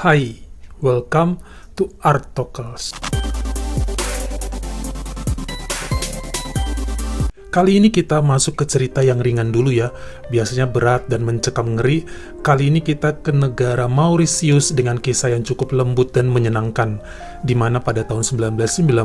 Hai, welcome to Art Talkers. Kali ini kita masuk ke cerita yang ringan dulu ya. Biasanya berat dan mencekam ngeri. Kali ini kita ke negara Mauritius dengan kisah yang cukup lembut dan menyenangkan, di mana pada tahun 1999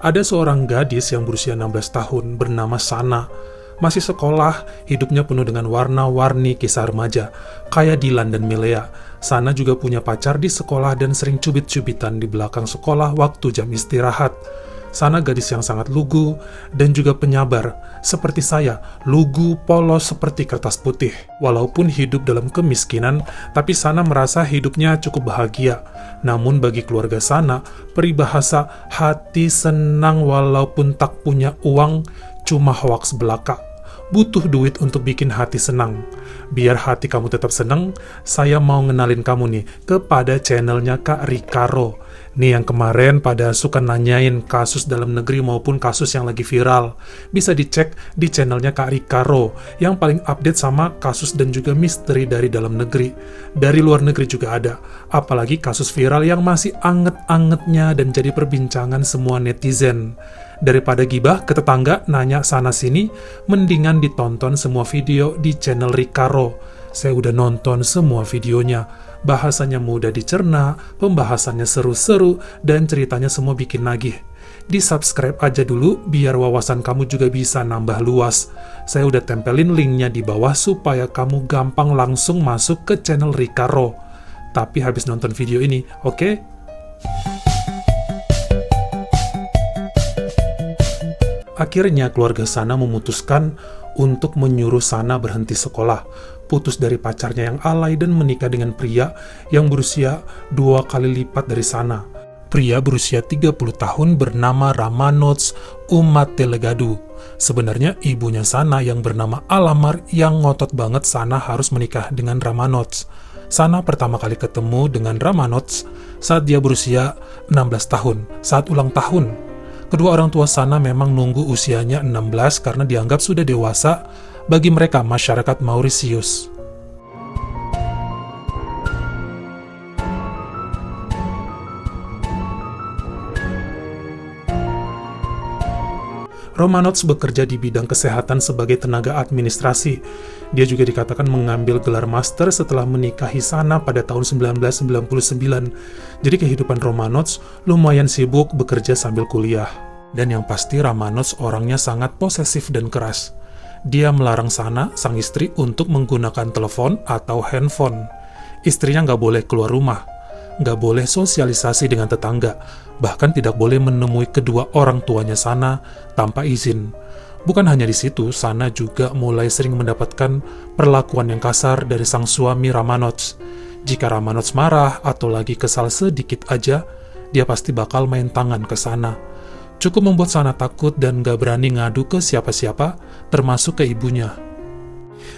ada seorang gadis yang berusia 16 tahun bernama Sana. Masih sekolah, hidupnya penuh dengan warna-warni kisah remaja, kayak Dylan dan Milea. Sana juga punya pacar di sekolah dan sering cubit-cubitan di belakang sekolah waktu jam istirahat. Sana gadis yang sangat lugu dan juga penyabar, seperti saya, lugu, polos seperti kertas putih. Walaupun hidup dalam kemiskinan, tapi Sana merasa hidupnya cukup bahagia. Namun bagi keluarga Sana, peribahasa hati senang walaupun tak punya uang cuma hoaks belaka. Butuh duit untuk bikin hati senang. Biar hati kamu tetap senang, saya mau ngenalin kamu nih kepada channelnya Kak Rikaro. Nih yang kemarin pada suka nanyain kasus dalam negeri maupun kasus yang lagi viral. Bisa dicek di channelnya Kak Rikaro yang paling update sama kasus dan juga misteri dari dalam negeri. Dari luar negeri juga ada. Apalagi kasus viral yang masih anget-angetnya dan jadi perbincangan semua netizen. Daripada gibah ke tetangga nanya sana-sini, mendingan ditonton semua video di channel Rikaro. Saya udah nonton semua videonya. Bahasanya mudah dicerna, pembahasannya seru-seru, dan ceritanya semua bikin nagih. Di-subscribe aja dulu, biar wawasan kamu juga bisa nambah luas. Saya udah tempelin linknya di bawah supaya kamu gampang langsung masuk ke channel Rikaro. Tapi habis nonton video ini, oke? Akhirnya keluarga Sana memutuskan untuk menyuruh Sana berhenti sekolah, putus dari pacarnya yang alay dan menikah dengan pria yang berusia 2 kali lipat dari Sana. Pria berusia 30 tahun bernama Ramanots Umatelegadu. Sebenarnya ibunya Sana yang bernama Alamar yang ngotot banget Sana harus menikah dengan Ramanots. Sana pertama kali ketemu dengan Ramanots saat dia berusia 16 tahun, saat ulang tahun. Kedua orang tua Sana memang nunggu usianya 16 karena dianggap sudah dewasa bagi mereka masyarakat Mauritius. Ramanots bekerja di bidang kesehatan sebagai tenaga administrasi. Dia juga dikatakan mengambil gelar master setelah menikahi Sana pada tahun 1999. Jadi kehidupan Ramanots lumayan sibuk bekerja sambil kuliah. Dan yang pasti Ramanots orangnya sangat posesif dan keras. Dia melarang Sana, sang istri, untuk menggunakan telepon atau handphone. Istrinya nggak boleh keluar rumah, nggak boleh sosialisasi dengan tetangga, bahkan tidak boleh menemui kedua orang tuanya Sana tanpa izin. Bukan hanya di situ, Sana juga mulai sering mendapatkan perlakuan yang kasar dari sang suami Ramanots. Jika Ramanots marah atau lagi kesal sedikit aja, dia pasti bakal main tangan ke Sana. Cukup membuat Sana takut dan gak berani ngadu ke siapa-siapa, termasuk ke ibunya.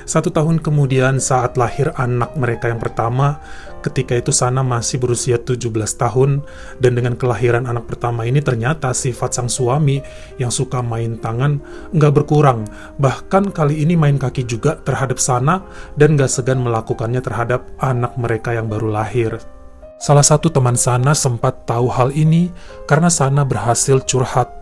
1 tahun kemudian saat lahir anak mereka yang pertama, ketika itu Sana masih berusia 17 tahun, dan dengan kelahiran anak pertama ini ternyata sifat sang suami yang suka main tangan nggak berkurang, bahkan kali ini main kaki juga terhadap Sana dan nggak segan melakukannya terhadap anak mereka yang baru lahir. Salah satu teman Sana sempat tahu hal ini karena Sana berhasil curhat.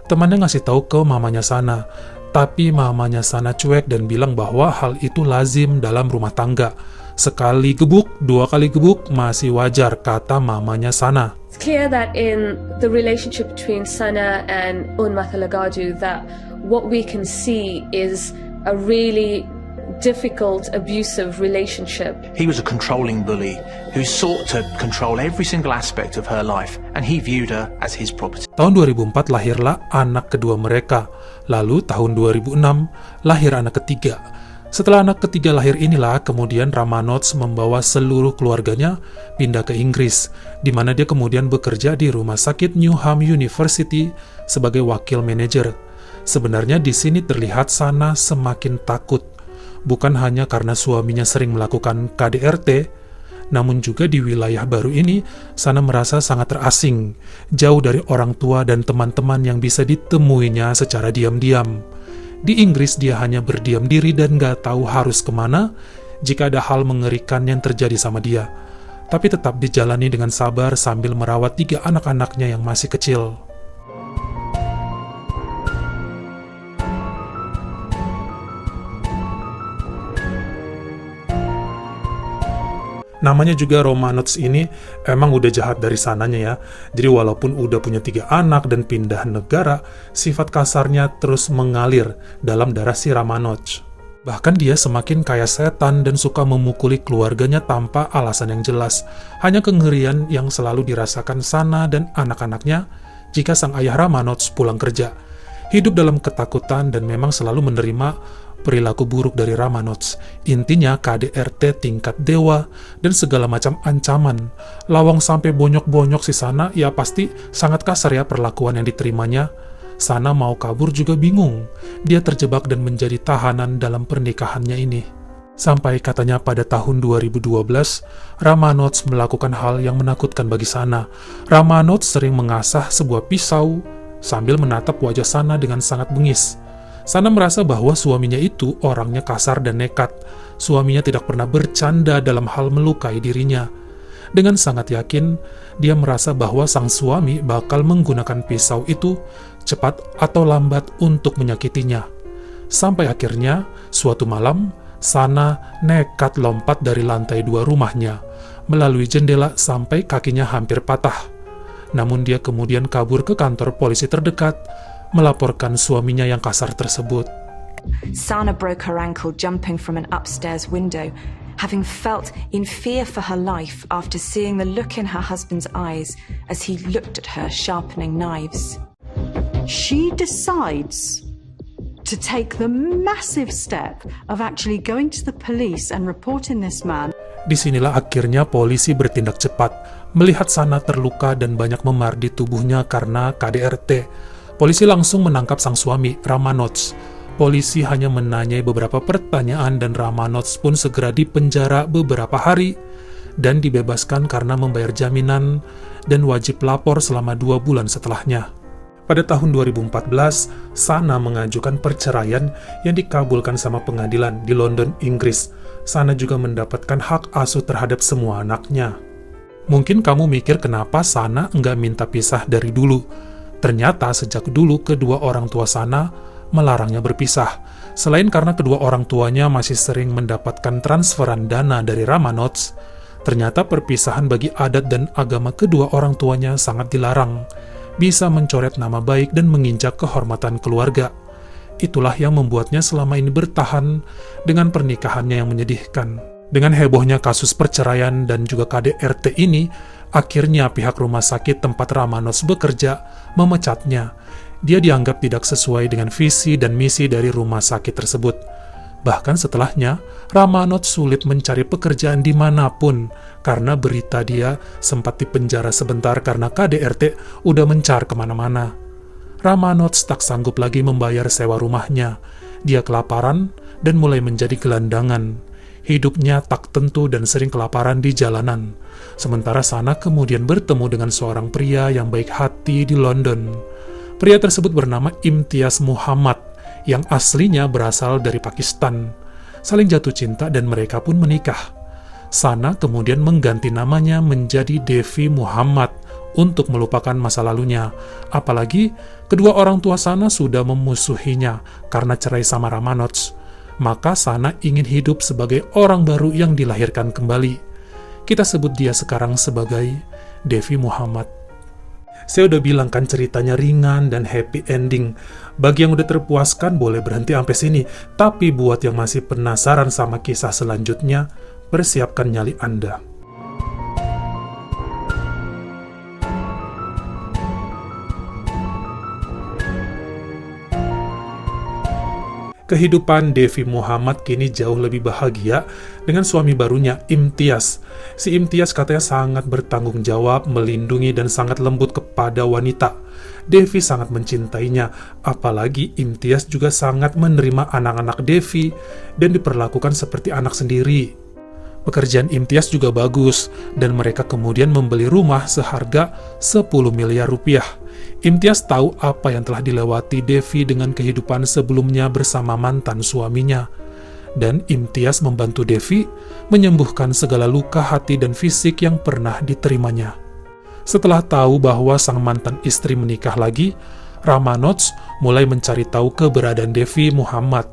Temannya ngasih tahu ke mamanya Sana, tapi mamanya Sana cuek dan bilang bahwa hal itu lazim dalam rumah tangga. Sekali gebuk, 2 kali gebuk masih wajar, kata mamanya Sana. It's clear that in the relationship between Sana and Umatelegadu that what we can see is a really difficult, abusive relationship. He was a controlling bully who sought to control every single aspect of her life, and he viewed her as his property. Tahun 2004 lahirlah anak kedua mereka. Lalu tahun 2006 lahir anak ketiga. Setelah anak ketiga lahir inilah kemudian Ramanots membawa seluruh keluarganya pindah ke Inggris, di mana dia kemudian bekerja di rumah sakit Newham University sebagai wakil manajer. Sebenarnya di sini terlihat Sana semakin takut. Bukan hanya karena suaminya sering melakukan KDRT, namun juga di wilayah baru ini, Sana merasa sangat terasing, jauh dari orang tua dan teman-teman yang bisa ditemuinya secara diam-diam. Di Inggris, dia hanya berdiam diri dan gak tahu harus kemana jika ada hal mengerikan yang terjadi sama dia. tapi tetap dijalani dengan sabar sambil merawat 3 anak-anaknya yang masih kecil. Namanya juga Romanots ini emang udah jahat dari sananya ya. Jadi walaupun udah punya 3 anak dan pindah negara, sifat kasarnya terus mengalir dalam darah si Romanots. Bahkan dia semakin kayak setan dan suka memukuli keluarganya tanpa alasan yang jelas. Hanya kengerian yang selalu dirasakan Sana dan anak-anaknya jika sang ayah Romanots pulang kerja. Hidup dalam ketakutan dan memang selalu menerima perilaku buruk dari Romanots. Intinya KDRT tingkat dewa dan segala macam ancaman. Lawang sampai bonyok-bonyok si Sana, ya pasti sangat kasar ya perlakuan yang diterimanya. Sana mau kabur juga bingung. Dia terjebak dan menjadi tahanan dalam pernikahannya ini. Sampai katanya pada tahun 2012, Romanots melakukan hal yang menakutkan bagi Sana. Romanots sering mengasah sebuah pisau sambil menatap wajah Sana dengan sangat bengis. Sana merasa bahwa suaminya itu orangnya kasar dan nekat. Suaminya tidak pernah bercanda dalam hal melukai dirinya. Dengan sangat yakin, dia merasa bahwa sang suami bakal menggunakan pisau itu cepat atau lambat untuk menyakitinya. Sampai akhirnya, suatu malam, Sana nekat lompat dari lantai 2 rumahnya, melalui jendela sampai kakinya hampir patah. Namun dia kemudian kabur ke kantor polisi terdekat, melaporkan suaminya yang kasar tersebut. Sana broke her ankle jumping from an upstairs window, having felt in fear for her life after seeing the look in her husband's eyes as he looked at her sharpening knives. She decides to take the massive step of actually going to the police and reporting this man. Disinilah akhirnya polisi bertindak cepat, melihat Sana terluka dan banyak memar di tubuhnya karena KDRT. Polisi langsung menangkap sang suami, Romanots. Polisi hanya menanyai beberapa pertanyaan dan Romanots pun segera dipenjara beberapa hari dan dibebaskan karena membayar jaminan dan wajib lapor selama 2 bulan setelahnya. Pada tahun 2014, Sana mengajukan perceraian yang dikabulkan sama pengadilan di London, Inggris. Sana juga mendapatkan hak asuh terhadap semua anaknya. Mungkin kamu mikir kenapa Sana nggak minta pisah dari dulu. Ternyata sejak dulu kedua orang tua Sana melarangnya berpisah. Selain karena kedua orang tuanya masih sering mendapatkan transferan dana dari Romanots, ternyata perpisahan bagi adat dan agama kedua orang tuanya sangat dilarang. Bisa mencoret nama baik dan menginjak kehormatan keluarga. Itulah yang membuatnya selama ini bertahan dengan pernikahannya yang menyedihkan. Dengan hebohnya kasus perceraian dan juga KDRT ini, akhirnya pihak rumah sakit tempat Romanots bekerja memecatnya. Dia dianggap tidak sesuai dengan visi dan misi dari rumah sakit tersebut. Bahkan setelahnya, Romanots sulit mencari pekerjaan dimanapun karena berita dia sempat dipenjara sebentar karena KDRT udah mencar kemana-mana. Romanots tak sanggup lagi membayar sewa rumahnya. Dia kelaparan dan mulai menjadi gelandangan. Hidupnya tak tentu dan sering kelaparan di jalanan. Sementara Sana kemudian bertemu dengan seorang pria yang baik hati di London. Pria tersebut bernama Imtiaz Muhammad, yang aslinya berasal dari Pakistan. Saling jatuh cinta dan mereka pun menikah. Sana kemudian mengganti namanya menjadi Devi Muhammad untuk melupakan masa lalunya. Apalagi kedua orang tua Sana sudah memusuhinya karena cerai sama Romanots. Maka Sana ingin hidup sebagai orang baru yang dilahirkan kembali. Kita sebut dia sekarang sebagai Devi Muhammad. Saya udah bilang kan ceritanya ringan dan happy ending. Bagi yang udah terpuaskan boleh berhenti sampai sini. Tapi buat yang masih penasaran sama kisah selanjutnya, persiapkan nyali Anda. Kehidupan Devi Muhammad kini jauh lebih bahagia dengan suami barunya, Imtiaz. Si Imtiaz katanya sangat bertanggung jawab, melindungi, dan sangat lembut kepada wanita. Devi sangat mencintainya, apalagi Imtiaz juga sangat menerima anak-anak Devi dan diperlakukan seperti anak sendiri. Pekerjaan Imtiaz juga bagus, dan mereka kemudian membeli rumah seharga 10 miliar rupiah. Imtiaz tahu apa yang telah dilewati Devi dengan kehidupan sebelumnya bersama mantan suaminya. dan Imtiaz membantu Devi menyembuhkan segala luka hati dan fisik yang pernah diterimanya. Setelah tahu bahwa sang mantan istri menikah lagi, Ramanoj mulai mencari tahu keberadaan Devi Muhammad.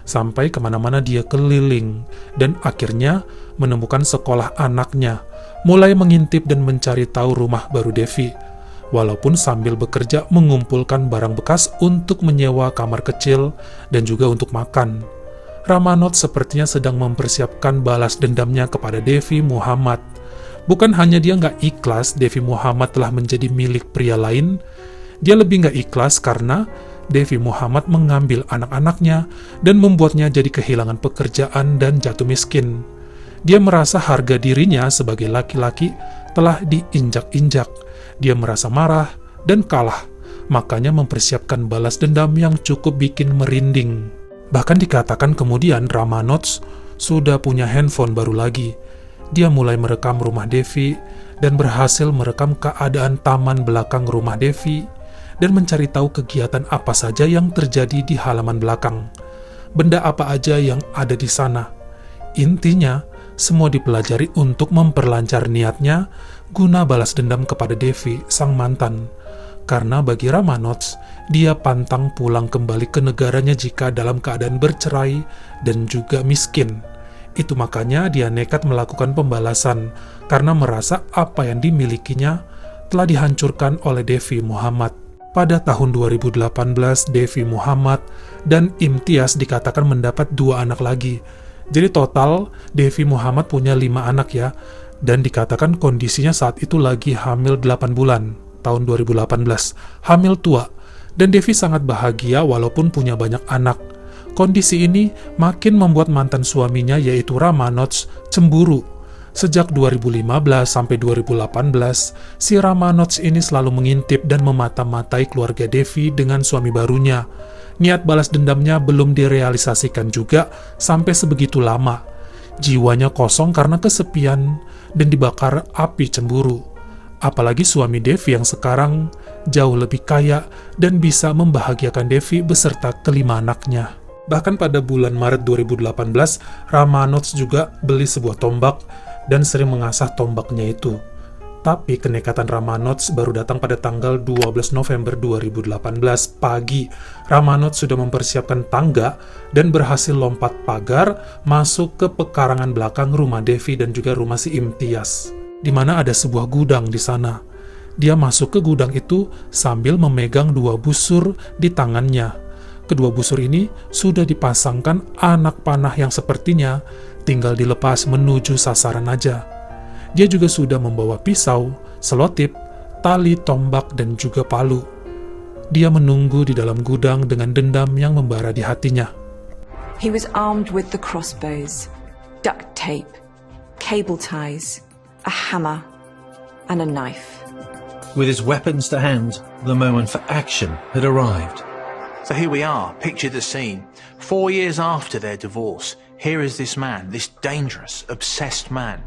Sampai kemana-mana dia keliling, dan akhirnya menemukan sekolah anaknya, mulai mengintip dan mencari tahu rumah baru Devi, walaupun sambil bekerja mengumpulkan barang bekas untuk menyewa kamar kecil dan juga untuk makan. Ramanoj sepertinya sedang mempersiapkan balas dendamnya kepada Devi Muhammad. Bukan hanya dia nggak ikhlas Devi Muhammad telah menjadi milik pria lain, dia lebih nggak ikhlas karena Devi Muhammad mengambil anak-anaknya dan membuatnya jadi kehilangan pekerjaan dan jatuh miskin. Dia merasa harga dirinya sebagai laki-laki telah diinjak-injak. Dia merasa marah dan kalah, makanya mempersiapkan balas dendam yang cukup bikin merinding. Bahkan dikatakan kemudian Ramanoj sudah punya handphone baru lagi. Dia mulai merekam rumah Devi dan berhasil merekam keadaan taman belakang rumah Devi dan mencari tahu kegiatan apa saja yang terjadi di halaman belakang. Benda apa aja yang ada di sana. Intinya, semua dipelajari untuk memperlancar niatnya guna balas dendam kepada Devi, sang mantan. Karena bagi Ramanoj, dia pantang pulang kembali ke negaranya jika dalam keadaan bercerai dan juga miskin. Itu makanya dia nekat melakukan pembalasan karena merasa apa yang dimilikinya telah dihancurkan oleh Devi Muhammad. Pada tahun 2018, Devi Muhammad dan Imtiaz dikatakan mendapat 2 anak lagi. Jadi total, Devi Muhammad punya 5 anak ya, dan dikatakan kondisinya saat itu lagi hamil 8 bulan, tahun 2018. Hamil tua, dan Devi sangat bahagia walaupun punya banyak anak. Kondisi ini makin membuat mantan suaminya yaitu Ramanoj cemburu. Sejak 2015 sampai 2018, si Ramanoj ini selalu mengintip dan memata-matai keluarga Devi dengan suami barunya. Niat balas dendamnya belum direalisasikan juga sampai sebegitu lama. Jiwanya kosong karena kesepian dan dibakar api cemburu. Apalagi suami Devi yang sekarang jauh lebih kaya dan bisa membahagiakan Devi beserta kelima anaknya. Bahkan pada bulan Maret 2018, Ramanoj juga beli sebuah tombak dan sering mengasah tombaknya itu. Tapi kenekatan Ramanoj baru datang pada tanggal 12 November 2018 pagi. Ramanoj sudah mempersiapkan tangga dan berhasil lompat pagar masuk ke pekarangan belakang rumah Devi dan juga rumah si Imtiaz, di mana ada sebuah gudang di sana. Dia masuk ke gudang itu sambil memegang 2 busur di tangannya. Kedua busur ini sudah dipasangkan anak panah yang sepertinya tinggal dilepas menuju sasaran aja. Dia juga sudah membawa pisau, selotip, tali, tombak, dan juga palu. Dia menunggu di dalam gudang dengan dendam yang membara di hatinya. He was armed with the crossbows, duct tape, cable ties, a hammer, and a knife. With his weapons to hand, the moment for action had arrived. So here we are, picture the scene. 4 years after their divorce, here is this man, this dangerous, obsessed man,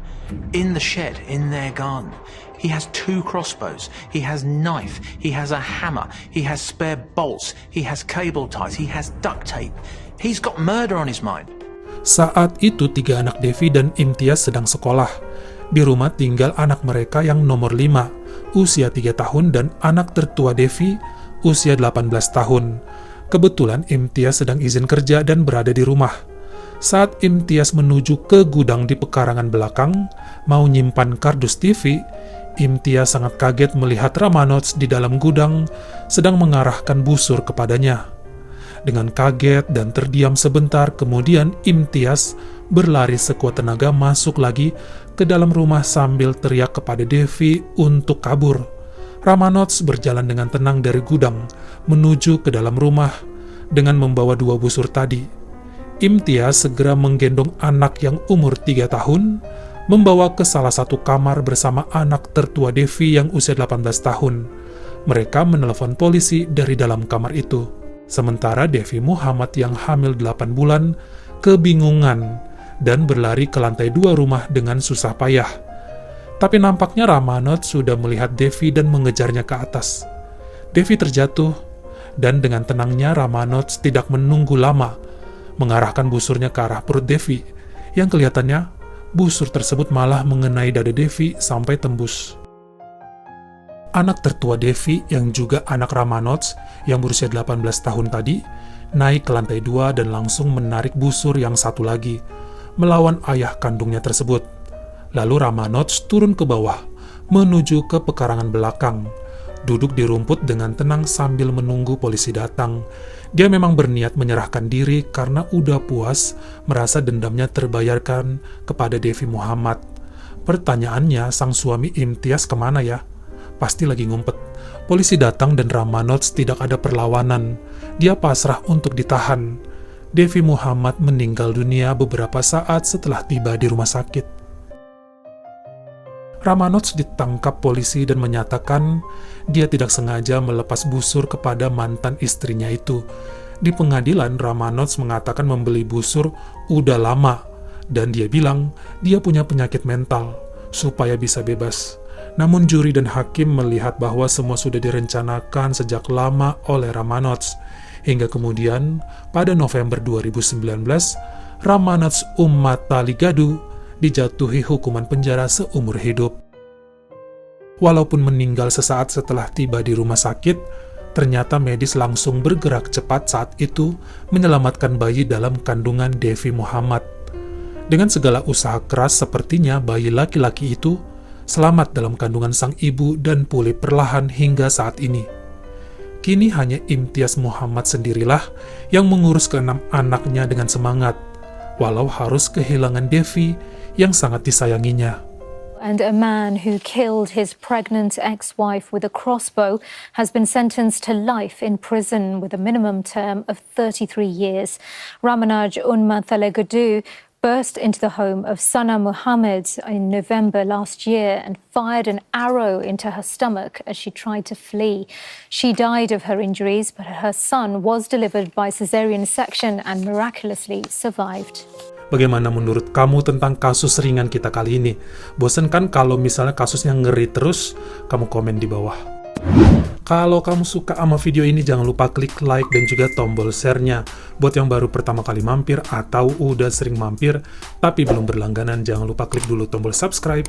in the shed, in their garden. He has 2 crossbows, he has knife, he has a hammer, he has spare bolts, he has cable ties, he has duct tape. He's got murder on his mind. Saat itu 3 anak Devi dan Imtiaz sedang sekolah. Di rumah tinggal anak mereka yang nomor 5, usia 3 tahun, dan anak tertua Devi, usia 18 tahun. Kebetulan Imtiaz sedang izin kerja dan berada di rumah. Saat Imtiaz menuju ke gudang di pekarangan belakang, mau nyimpan kardus TV, Imtiaz sangat kaget melihat Ramanoj di dalam gudang sedang mengarahkan busur kepadanya. Dengan kaget dan terdiam sebentar, kemudian Imtiaz berlari sekuat tenaga masuk lagi ke dalam rumah sambil teriak kepada Devi untuk kabur. Ramanoj berjalan dengan tenang dari gudang menuju ke dalam rumah dengan membawa 2 busur tadi. Imtiaz segera menggendong anak yang umur 3 tahun, membawa ke salah satu kamar bersama anak tertua Devi yang usia 18 tahun. Mereka menelepon polisi dari dalam kamar itu. Sementara Devi Muhammad yang hamil 8 bulan kebingungan dan berlari ke lantai 2 rumah dengan susah payah. Tapi nampaknya Ramanoj sudah melihat Devi dan mengejarnya ke atas. Devi terjatuh, dan dengan tenangnya Ramanoj tidak menunggu lama, mengarahkan busurnya ke arah perut Devi, yang kelihatannya busur tersebut malah mengenai dada Devi sampai tembus. Anak tertua Devi yang juga anak Ramanots yang berusia 18 tahun tadi, naik ke lantai 2 dan langsung menarik busur yang satu lagi, melawan ayah kandungnya tersebut. Lalu Ramanots turun ke bawah, menuju ke pekarangan belakang, duduk di rumput dengan tenang sambil menunggu polisi datang. Dia memang berniat menyerahkan diri karena udah puas merasa dendamnya terbayarkan kepada Devi Muhammad. Pertanyaannya, sang suami Imtiaz kemana ya? Pasti lagi ngumpet. Polisi datang dan Ramanots tidak ada perlawanan. Dia pasrah untuk ditahan. Devi Muhammad meninggal dunia beberapa saat setelah tiba di rumah sakit. Ramanots ditangkap polisi dan menyatakan dia tidak sengaja melepas busur kepada mantan istrinya itu. Di pengadilan, Ramanots mengatakan membeli busur udah lama, dan dia bilang dia punya penyakit mental supaya bisa bebas. Namun juri dan hakim melihat bahwa semua sudah direncanakan sejak lama oleh Ramanots. Hingga kemudian, pada November 2019, Ramanots Ummathaligadu dijatuhi hukuman penjara seumur hidup. Walaupun meninggal sesaat setelah tiba di rumah sakit, ternyata medis langsung bergerak cepat saat itu menyelamatkan bayi dalam kandungan Devi Muhammad. Dengan segala usaha keras, sepertinya bayi laki-laki itu selamat dalam kandungan sang ibu dan pulih perlahan hingga saat ini. Kini hanya Imtiaz Muhammad sendirilah yang mengurus ke-6 anaknya dengan semangat, walau harus kehilangan Devi yang sangat disayanginya. And a man who killed his pregnant ex-wife with a crossbow has been sentenced to life in prison with a minimum term of 33 years. Ramanaj Unmathaligadu burst into the home of Sana Muhammad in November last year and fired an arrow into her stomach as she tried to flee. She died of her injuries, but her son was delivered by caesarean section and miraculously survived. Bagaimana menurut kamu tentang kasus ringan kita kali ini? Bosen kan kalau misalnya kasusnya ngeri terus? Kamu komen di bawah. Kalau kamu suka sama video ini, jangan lupa klik like dan juga tombol share-nya. Buat yang baru pertama kali mampir atau udah sering mampir tapi belum berlangganan, jangan lupa klik dulu tombol subscribe.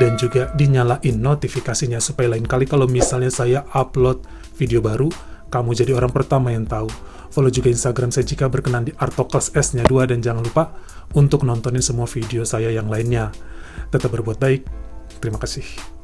Dan juga dinyalain notifikasinya supaya lain kali kalau misalnya saya upload video baru, kamu jadi orang pertama yang tahu. Follow juga Instagram saya jika berkenan di Artokles S-nya 2, dan jangan lupa untuk nontonin semua video saya yang lainnya. Tetap berbuat baik. Terima kasih.